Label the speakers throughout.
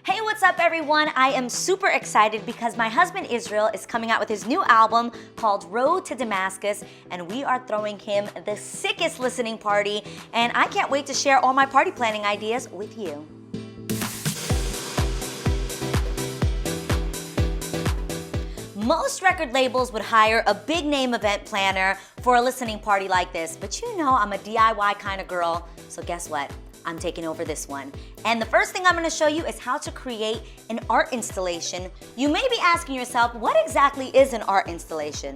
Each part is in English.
Speaker 1: Hey, what's up everyone? I am super excited because my husband Israel is coming out with his new album called Road to Damascus, and we are throwing him the sickest listening party, and I can't wait to share all my party planning ideas with you. Most record labels would hire a big name event planner for a listening party like this, but you know I'm a DIY kind of girl, so guess what? I'm taking over this one. And the first thing I'm gonna show you is how to create an art installation. You may be asking yourself, what exactly is an art installation?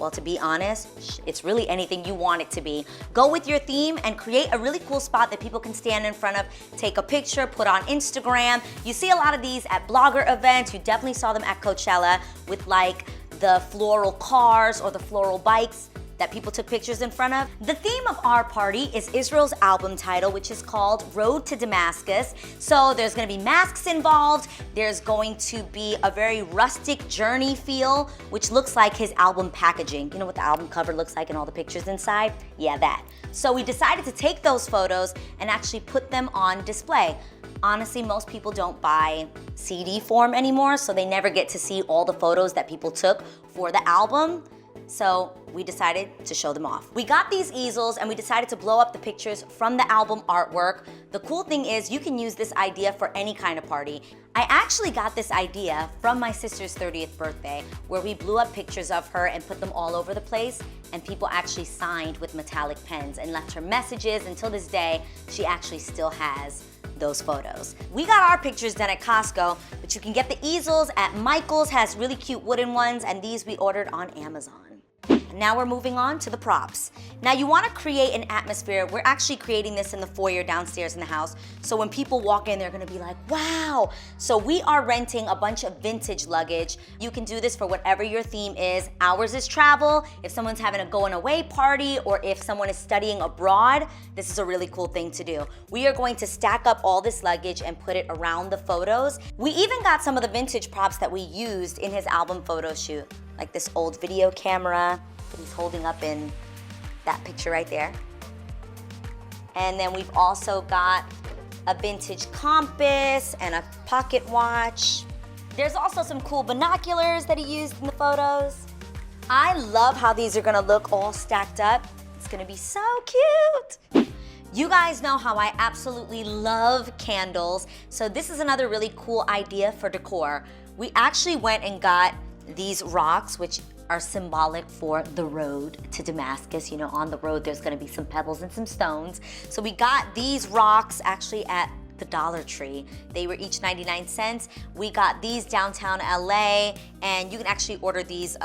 Speaker 1: Well, to be honest, it's really anything you want it to be. Go with your theme and create a really cool spot that people can stand in front of, take a picture, put on Instagram. You see a lot of these at blogger events. You definitely saw them at Coachella with like the floral cars or the floral bikes that people took pictures in front of. The theme of our party is Israel's album title, which is called Road to Damascus. So there's gonna be masks involved. There's going to be a very rustic journey feel, which looks like his album packaging. You know what the album cover looks like and all the pictures inside? Yeah, that. So we decided to take those photos and actually put them on display. Honestly, most people don't buy CD form anymore, so they never get to see all the photos that people took for the album. So we decided to show them off. We got these easels and we decided to blow up the pictures from the album artwork. The cool thing is you can use this idea for any kind of party. I actually got this idea from my sister's 30th birthday, where we blew up pictures of her and put them all over the place, and people actually signed with metallic pens and left her messages. Until this day, she actually still has those photos. We got our pictures done at Costco, but you can get the easels at Michael's, has really cute wooden ones, and these we ordered on Amazon. Now we're moving on to the props. Now you want to create an atmosphere. We're actually creating this in the foyer downstairs in the house, so when people walk in, they're gonna be like, wow. So we are renting a bunch of vintage luggage. You can do this for whatever your theme is. Ours is travel. If someone's having a going away party, or if someone is studying abroad, this is a really cool thing to do. We are going to stack up all this luggage and put it around the photos. We even got some of the vintage props that we used in his album photo shoot, like this old video camera that he's holding up in that picture right there. And then we've also got a vintage compass and a pocket watch. There's also some cool binoculars that he used in the photos. I love how these are gonna look all stacked up. It's gonna be so cute. You guys know how I absolutely love candles, so this is another really cool idea for decor. We actually went and got these rocks, which are symbolic for the road to Damascus. You know, on the road there's gonna be some pebbles and some stones. So we got these rocks actually at the Dollar Tree. They were each 99 cents. We got these downtown LA, and you can actually order these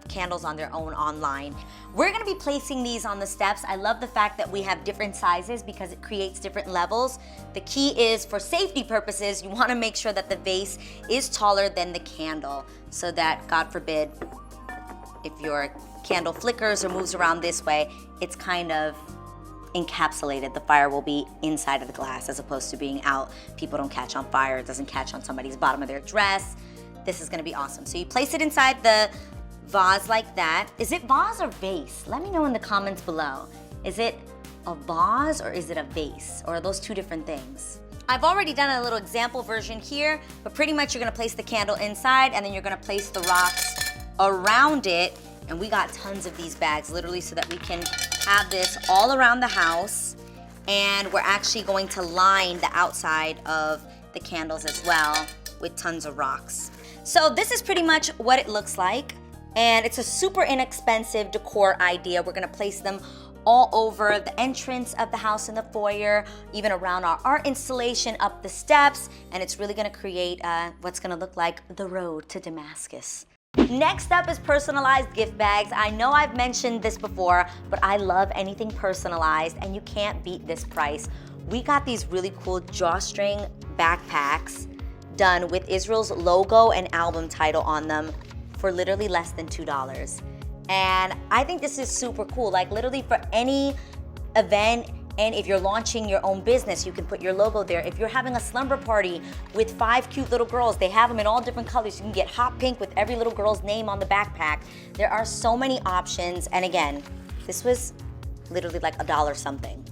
Speaker 1: candles on their own online. We're gonna be placing these on the steps. I love the fact that we have different sizes because it creates different levels. The key is, for safety purposes, you wanna make sure that the vase is taller than the candle, so that, God forbid, if your candle flickers or moves around this way, it's kind of encapsulated. The fire will be inside of the glass as opposed to being out. People don't catch on fire. It doesn't catch on somebody's bottom of their dress. This is gonna be awesome. So you place it inside the vase like that. Is it vase or vase? Let me know in the comments below. Is it a vase or is it a vase? Or are those two different things? I've already done a little example version here, but pretty much you're gonna place the candle inside and then you're gonna place the rocks around it. And we got tons of these bags, literally, so that we can have this all around the house. And we're actually going to line the outside of the candles as well with tons of rocks. So this is pretty much what it looks like. And it's a super inexpensive decor idea. We're gonna place them all over the entrance of the house in the foyer, even around our art installation, up the steps, and it's really gonna create what's gonna look like the road to Damascus. Next up is personalized gift bags. I know I've mentioned this before, but I love anything personalized, and you can't beat this price. We got these really cool drawstring backpacks done with Israel's logo and album title on them for literally less than $2. And I think this is super cool, like literally for any event. And if you're launching your own business, you can put your logo there. If you're having a slumber party with 5 cute little girls, they have them in all different colors. You can get hot pink with every little girl's name on the backpack. There are so many options. And again, this was literally like $1 something.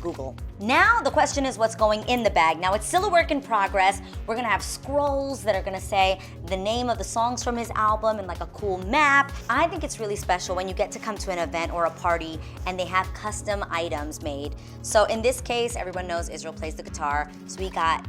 Speaker 1: Google. Now the question is what's going in the bag. Now it's still a work in progress. We're gonna have scrolls that are gonna say the name of the songs from his album and like a cool map. I think it's really special when you get to come to an event or a party and they have custom items made. So in this case, everyone knows Israel plays the guitar, so we got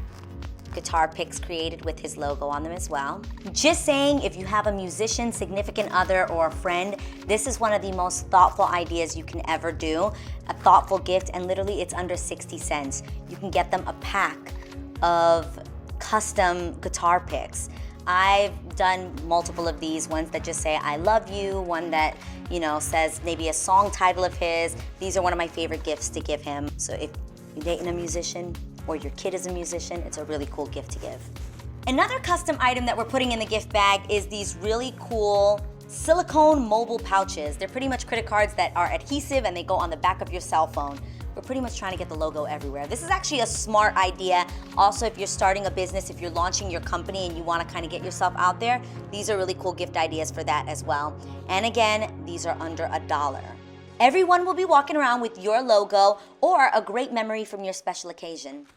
Speaker 1: guitar picks created with his logo on them as well. Just saying, if you have a musician, significant other, or a friend, this is one of the most thoughtful ideas you can ever do. A thoughtful gift, and literally it's under 60 cents. You can get them a pack of custom guitar picks. I've done multiple of these, ones that just say, I love you, one that, you know, says maybe a song title of his. These are one of my favorite gifts to give him. So if you're dating a musician, or your kid is a musician, it's a really cool gift to give. Another custom item that we're putting in the gift bag is these really cool silicone mobile pouches. They're pretty much credit cards that are adhesive and they go on the back of your cell phone. We're pretty much trying to get the logo everywhere. This is actually a smart idea. Also, if you're starting a business, if you're launching your company and you wanna kind of get yourself out there, these are really cool gift ideas for that as well. And again, these are under $1. Everyone will be walking around with your logo or a great memory from your special occasion.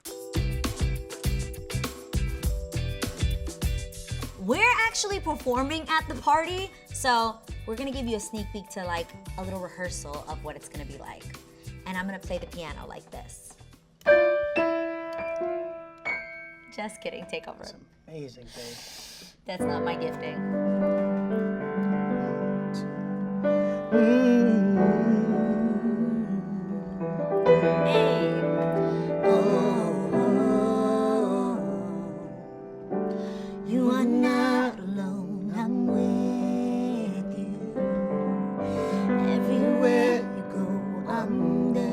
Speaker 1: We're actually performing at the party, so we're gonna give you a sneak peek to like a little rehearsal of what it's gonna be like. And I'm gonna play the piano like this. Just kidding, take over.
Speaker 2: That's amazing, babe.
Speaker 1: That's not my gifting. Hey.
Speaker 3: You are not alone, I'm with you. Everywhere you go, I'm there.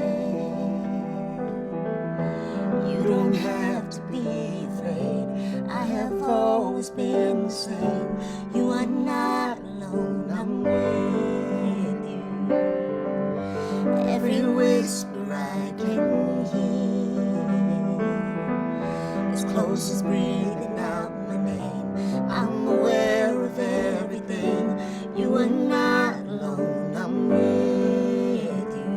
Speaker 3: You don't have to be afraid, I have always been the same. You are not alone, I'm with you. Every whisper I can hear, as close as breathing out my name. I'm aware of everything. You are not alone, I'm with you.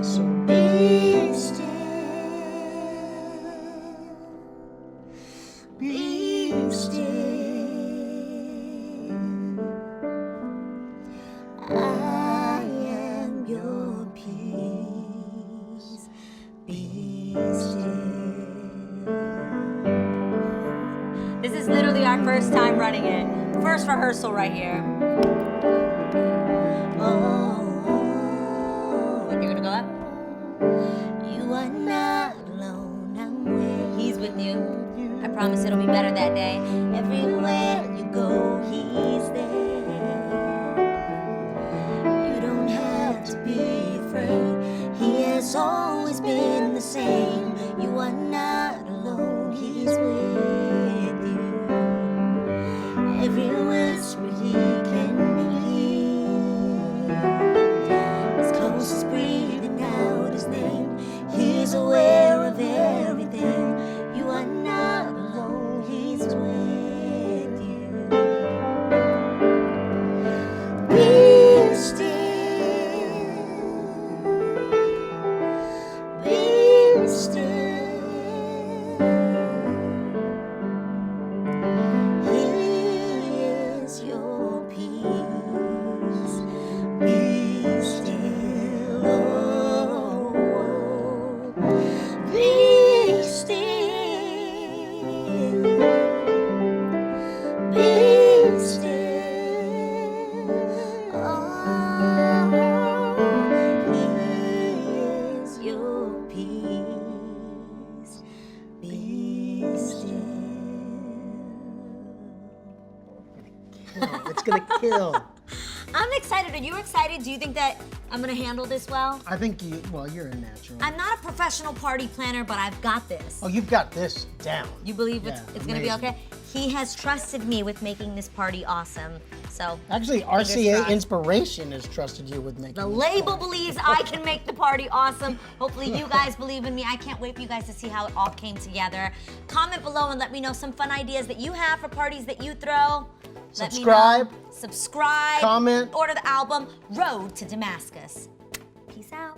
Speaker 3: So be still, be still. I am your peace. Be still.
Speaker 1: This is literally our first time running it. First rehearsal right here. When you're gonna go up?
Speaker 3: You are not alone, I'm with
Speaker 1: He's with you. I promise it'll be better that day.
Speaker 3: Everywhere you go, he's there. You don't have to be afraid. He has always been the same. You are not alone, he's with you. Every whisper he can hear, as close as breathing out his name. He's aware of everything. You are not alone, he's with you. Be still, be still. He is your peace. Be still, oh, oh. Be still, be still, oh, he is your peace. Be still.
Speaker 2: It's gonna kill.
Speaker 1: I'm excited. Are you excited? Do you think that I'm gonna handle this well?
Speaker 2: I think you're a natural.
Speaker 1: I'm not a professional party planner, but I've got this.
Speaker 2: Oh, you've got this down.
Speaker 1: You believe
Speaker 2: Yeah,
Speaker 1: it's gonna be
Speaker 2: amazing.
Speaker 1: okay? He has trusted me with making this party awesome. So
Speaker 2: Actually,
Speaker 1: fingers
Speaker 2: RCA
Speaker 1: crossed.
Speaker 2: Inspiration has trusted you with making
Speaker 1: The
Speaker 2: this
Speaker 1: label
Speaker 2: party.
Speaker 1: believes I can make the party awesome. Hopefully you guys believe in me. I can't wait for you guys to see how it all came together. Comment below and let me know some fun ideas that you have for parties that you throw. Let me
Speaker 2: Subscribe.
Speaker 1: know. Subscribe.
Speaker 2: Comment.
Speaker 1: Order the album Road to Damascus. Peace out.